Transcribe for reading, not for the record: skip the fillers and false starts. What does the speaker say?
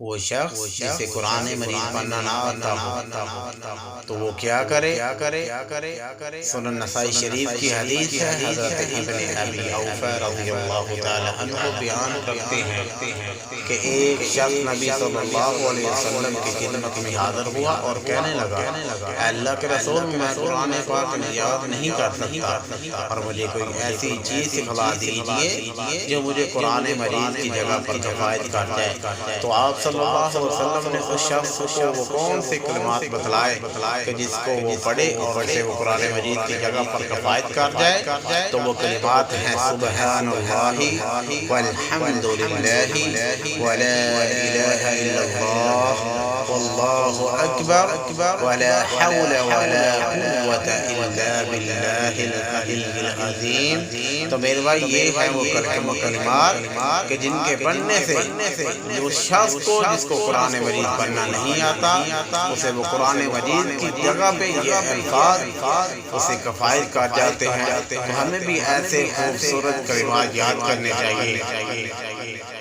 وہ شخص جسے قرآن مجید پڑھنا نہ آتا ہو تو وہ کیا کرے؟ سنن نسائی شریف کی حدیث ہے، حضرت ابن ابی اوفیٰ رضی اللہ تعالی عنہ بیان کرتے ہیں کہ ایک شخص نبی صلی اللہ علیہ وسلم کی خدمت میں حاضر ہوا اور کہنے لگا، اے اللہ کے رسول، میں قرآن پاک میں یاد نہیں کر سکتا اور مجھے کوئی ایسی چیز سکھلا دیجئے جو مجھے قرآن مجید کی جگہ پر کفایت کر جائے۔ تو آپ صلی اللہ علیہ وسلم نے اس شخص کو وہ کون سے کلمات بتلائے کہ جس کو وہ پڑھے اور اسے وہ قرآن مجید کی جگہ پر کفایت کر جائے؟ تو وہ کلمات ہیں سبحان اللہ والحمد للہ ولا الہ الا اللہ واللہ اکبر ولا حول ولا قوة الا باللہ العلی العظیم۔ تو میرے بھائی یہ ہے وہ کلمات کہ جن کے پڑھنے سے جو شخص کو جس کو قرآن مجید پڑھنا نہیں آتا اسے وہ قرآن مجید کی جگہ پہ یہ الفاظ اسے کفایت کر جاتے ہیں۔ تو ہمیں بھی ایسے خوبصورت کلمات یاد کرنے چاہیے۔